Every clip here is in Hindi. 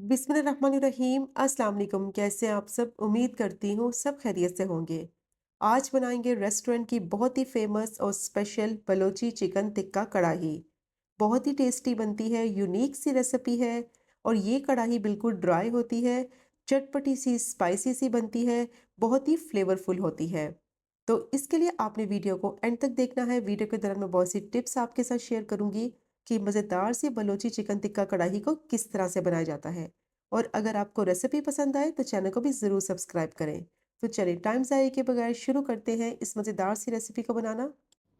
बिस्मिल्लाहिर्रहमानिर्रहीम। अस्सलाम वालेकुम। कैसे हैं आप सब? उम्मीद करती हूँ सब खैरियत से होंगे। आज बनाएंगे रेस्टोरेंट की बहुत ही फेमस और स्पेशल बलोची चिकन टिक्का कढ़ाई। बहुत ही टेस्टी बनती है, यूनिक सी रेसिपी है। और ये कढ़ाई बिल्कुल ड्राई होती है, चटपटी सी स्पाइसी सी बनती है, बहुत ही फ्लेवरफुल होती है। तो इसके लिए आपने वीडियो को एंड तक देखना है। वीडियो के दौरान मैं बहुत सी टिप्स आपके साथ शेयर करूंगी कि मज़ेदार सी बलोची चिकन टिक्का कढ़ाई को किस तरह से बनाया जाता है। और अगर आपको रेसिपी पसंद आए तो चैनल को भी ज़रूर सब्सक्राइब करें। तो चलिए टाइम ज़ाये के बगैर शुरू करते हैं इस मज़ेदार सी रेसिपी को बनाना।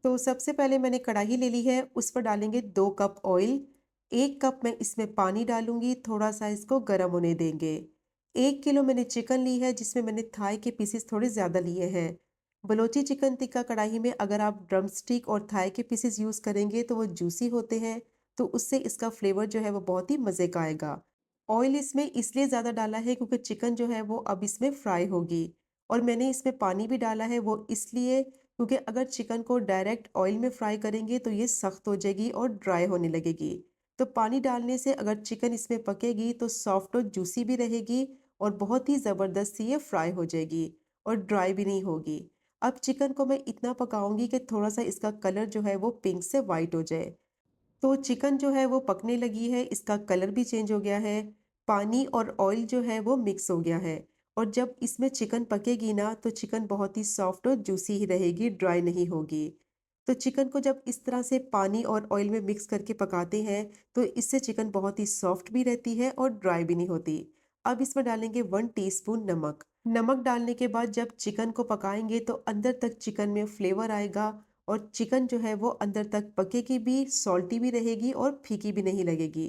तो सबसे पहले मैंने कढ़ाई ले ली है, उस पर डालेंगे 2 कप ऑयल। 1 कप मैं इसमें पानी डालूंगी, थोड़ा सा इसको गर्म होने देंगे। 1 किलो मैंने चिकन ली है, जिसमें मैंने थाई के पीसेस थोड़े ज़्यादा लिए हैं। बलोची चिकन टिक्का कढ़ाई में अगर आप ड्रम स्टिक और थाई के पीसेस यूज़ करेंगे तो वो जूसी होते हैं, तो उससे इसका फ्लेवर जो है वो बहुत ही मज़े का आएगा। ऑयल इसमें इसलिए ज़्यादा डाला है क्योंकि चिकन जो है वो अब इसमें फ्राई होगी। और मैंने इसमें पानी भी डाला है वो इसलिए क्योंकि अगर चिकन को डायरेक्ट ऑयल में फ्राई करेंगे तो ये सख्त हो जाएगी और ड्राई होने लगेगी। तो पानी डालने से अगर चिकन इसमें पकेगी तो सॉफ्ट और जूसी भी रहेगी और बहुत ही ज़बरदस्त ये फ्राई हो जाएगी और ड्राई भी नहीं होगी। अब चिकन को मैं इतना पकाऊंगी कि थोड़ा सा इसका कलर जो है वो पिंक से वाइट हो जाए। तो चिकन जो है वो पकने लगी है, इसका कलर भी चेंज हो गया है, पानी और ऑयल जो है वो मिक्स हो गया है। और जब इसमें चिकन पकेगी ना तो चिकन बहुत ही सॉफ्ट और जूसी ही रहेगी, ड्राई नहीं होगी। तो चिकन को जब इस तरह से पानी और ऑयल में मिक्स करके पकाते हैं तो इससे चिकन बहुत ही सॉफ्ट भी रहती है और ड्राई भी नहीं होती। अब इसमें डालेंगे 1 टीस्पून नमक। नमक डालने के बाद जब चिकन को पकाएंगे तो अंदर तक चिकन में फ्लेवर आएगा और चिकन जो है वो अंदर तक पकेगी भी, सॉल्टी भी रहेगी और फीकी भी नहीं लगेगी।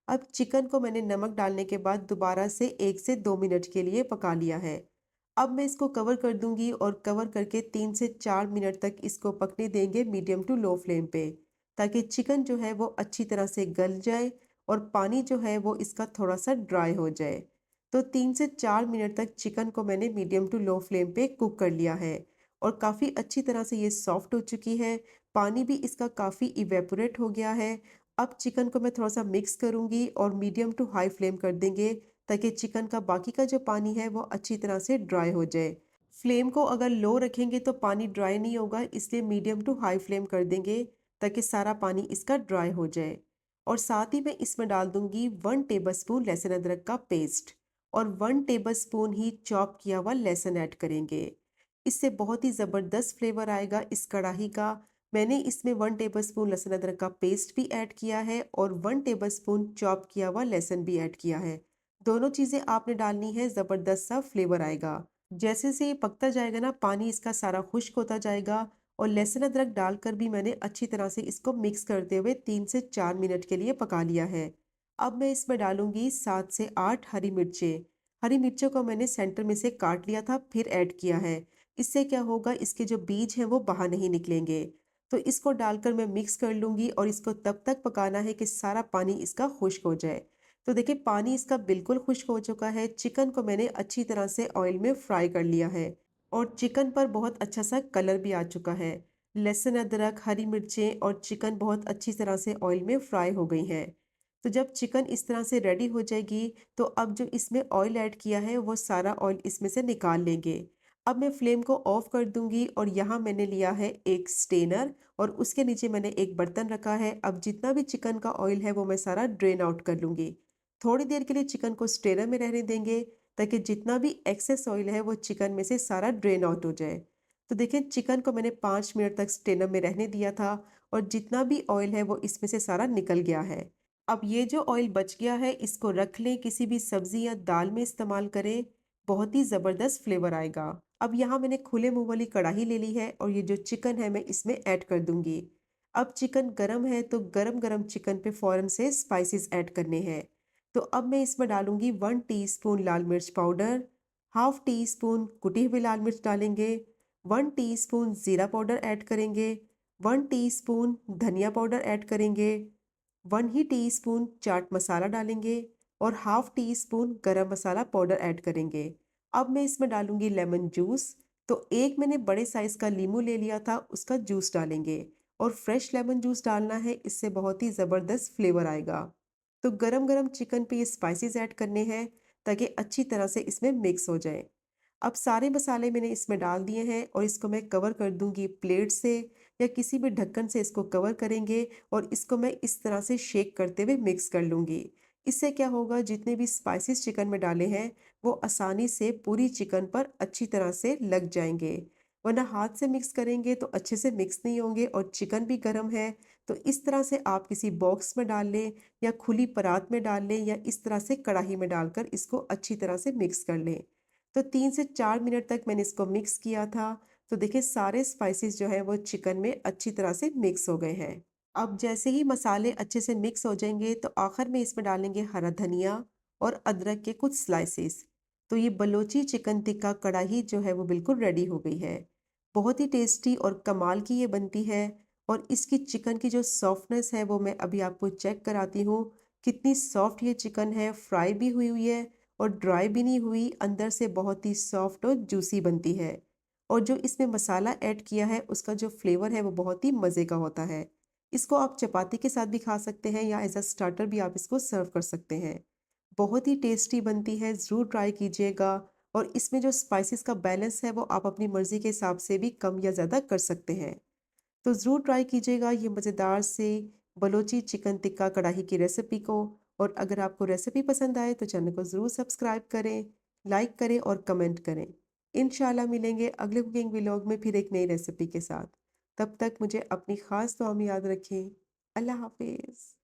अब चिकन को मैंने नमक डालने के बाद दोबारा से 1 से 2 मिनट के लिए पका लिया है। अब मैं इसको कवर कर दूंगी और कवर करके 3 से 4 मिनट तक इसको पकने देंगे मीडियम टू लो फ्लेम पे, ताकि चिकन जो है वो अच्छी तरह से गल जाए और पानी जो है वो इसका थोड़ा सा ड्राई हो जाए। तो 3 से 4 मिनट तक चिकन को मैंने मीडियम टू लो फ्लेम पे कुक कर लिया है और काफ़ी अच्छी तरह से ये सॉफ्ट हो चुकी है। पानी भी इसका काफ़ी इवेपोरेट हो गया है। अब चिकन को मैं थोड़ा सा मिक्स करूंगी और मीडियम टू हाई फ्लेम कर देंगे, ताकि चिकन का बाकी का जो पानी है वो अच्छी तरह से ड्राई हो जाए। फ्लेम को अगर लो रखेंगे तो पानी ड्राई नहीं होगा, इसलिए मीडियम टू हाई फ्लेम कर देंगे ताकि सारा पानी इसका ड्राई हो जाए। और साथ ही मैं इसमें डाल दूंगी 1 टेबलस्पून लहसुन अदरक का पेस्ट और 1 टेबलस्पून ही चॉप किया हुआ लहसुन ऐड करेंगे। इससे बहुत ही ज़बरदस्त फ्लेवर आएगा इस कढ़ाई का। मैंने इसमें 1 टेबलस्पून लहसुन अदरक का पेस्ट भी ऐड किया है और 1 टेबलस्पून चॉप किया हुआ लहसुन भी ऐड किया है। दोनों चीज़ें आपने डालनी है, ज़बरदस्त सा फ्लेवर आएगा। जैसे ये पकता जाएगा ना, पानी इसका सारा खुश्क होता जाएगा और लहसुन अदरक डालकर भी मैंने अच्छी तरह से इसको मिक्स करते हुए 3 से 4 मिनट के लिए पका लिया है। अब मैं इसमें डालूंगी 7 से 8 हरी मिर्चें। हरी मिर्चों को मैंने सेंटर में से काट लिया था फिर ऐड किया है। इससे क्या होगा, इसके जो बीज हैं वो बाहर नहीं निकलेंगे। तो इसको डालकर मैं मिक्स कर लूंगी और इसको तब तक पकाना है कि सारा पानी इसका खुश्क हो जाए। तो देखिए पानी इसका बिल्कुल खुश्क हो चुका है। चिकन को मैंने अच्छी तरह से ऑयल में फ्राई कर लिया है और चिकन पर बहुत अच्छा सा कलर भी आ चुका है। लहसुन अदरक, हरी मिर्चें और चिकन बहुत अच्छी तरह से ऑयल में फ्राई हो गई हैं। तो जब चिकन इस तरह से रेडी हो जाएगी तो अब जो इसमें ऑयल ऐड किया है वो सारा ऑयल इसमें से निकाल लेंगे। अब मैं फ्लेम को ऑफ कर दूंगी और यहाँ मैंने लिया है एक स्टेनर और उसके नीचे मैंने एक बर्तन रखा है। अब जितना भी चिकन का ऑयल है वो मैं सारा ड्रेन आउट कर लूंगी। थोड़ी देर के लिए चिकन को स्टेनर में रहने देंगे ताकि जितना भी एक्सेस ऑयल है वो चिकन में से सारा ड्रेन आउट हो जाए। तो देखिए चिकन को मैंने 5 मिनट तक स्टेनर में रहने दिया था और जितना भी ऑयल है वो इसमें से सारा निकल गया है। अब ये जो ऑयल बच गया है इसको रख लें, किसी भी सब्जी या दाल में इस्तेमाल करें, बहुत ही ज़बरदस्त फ्लेवर आएगा। अब यहाँ मैंने खुले मुंह वाली कढ़ाई ले ली है और ये जो चिकन है मैं इसमें ऐड कर दूंगी। अब चिकन गरम है तो गरम गरम चिकन पे फौरन से स्पाइसेस ऐड करने हैं। तो अब मैं इसमें डालूंगी 1 टीस्पून लाल मिर्च पाउडर, हाफ टी स्पून कुटी हुई लाल मिर्च डालेंगे, 1 टीस्पून ज़ीरा पाउडर ऐड करेंगे, 1 टीस्पून धनिया पाउडर ऐड करेंगे, 1 ही टीस्पून चाट मसाला डालेंगे और हाफ टी स्पून गरम मसाला पाउडर ऐड करेंगे। अब मैं इसमें डालूंगी लेमन जूस। तो एक मैंने बड़े साइज का नींबू ले लिया था, उसका जूस डालेंगे और फ्रेश लेमन जूस डालना है, इससे बहुत ही ज़बरदस्त फ्लेवर आएगा। तो गरम-गरम चिकन पे ये स्पाइसेस ऐड करने हैं ताकि अच्छी तरह से इसमें मिक्स हो जाएँ। अब सारे मसाले मैंने इसमें डाल दिए हैं और इसको मैं कवर कर दूँगी प्लेट से या किसी भी ढक्कन से इसको कवर करेंगे और इसको मैं इस तरह से शेक करते हुए मिक्स कर लूँगी। इससे क्या होगा, जितने भी स्पाइसेस चिकन में डाले हैं वो आसानी से पूरी चिकन पर अच्छी तरह से लग जाएँगे। वरना हाथ से मिक्स करेंगे तो अच्छे से मिक्स नहीं होंगे और चिकन भी गरम है। तो इस तरह से आप किसी बॉक्स में डाल लें या खुली परात में डाल लें या इस तरह से कढ़ाई में डालकर इसको अच्छी तरह से मिक्स कर लें। तो 3 से 4 मिनट तक मैंने इसको मिक्स किया था। तो देखिए सारे स्पाइसेस जो है वो चिकन में अच्छी तरह से मिक्स हो गए हैं। अब जैसे ही मसाले अच्छे से मिक्स हो जाएंगे तो आखिर में इसमें डालेंगे हरा धनिया और अदरक के कुछ स्लाइसेस। तो ये बलोची चिकन टिक्का कढ़ाई जो है वो बिल्कुल रेडी हो गई है। बहुत ही टेस्टी और कमाल की ये बनती है। और इसकी चिकन की जो सॉफ्टनेस है वो मैं अभी आपको चेक कराती हूँ। कितनी सॉफ्ट ये चिकन है, फ्राई भी हुई हुई है और ड्राई भी नहीं हुई, अंदर से बहुत ही सॉफ्ट और जूसी बनती है। और जो इसमें मसाला ऐड किया है उसका जो फ्लेवर है वो बहुत ही मज़े का होता है। इसको आप चपाती के साथ भी खा सकते हैं या एज़ अ स्टार्टर भी आप इसको सर्व कर सकते हैं। बहुत ही टेस्टी बनती है, ज़रूर ट्राई कीजिएगा। और इसमें जो स्पाइसेस का बैलेंस है वो आप अपनी मर्ज़ी के हिसाब से भी कम या ज़्यादा कर सकते हैं। तो ज़रूर ट्राई कीजिएगा ये मज़ेदार से बलोची चिकन टिक्का कढ़ाई की रेसिपी को। और अगर आपको रेसिपी पसंद आए तो चैनल को ज़रूर सब्सक्राइब करें, लाइक करें और कमेंट करें। इंशाल्लाह मिलेंगे अगले कुकिंग व्लॉग में फिर एक नई रेसिपी के साथ। तब तक मुझे अपनी ख़ास दुआ में याद रखें। अल्लाह हाफ़िज़।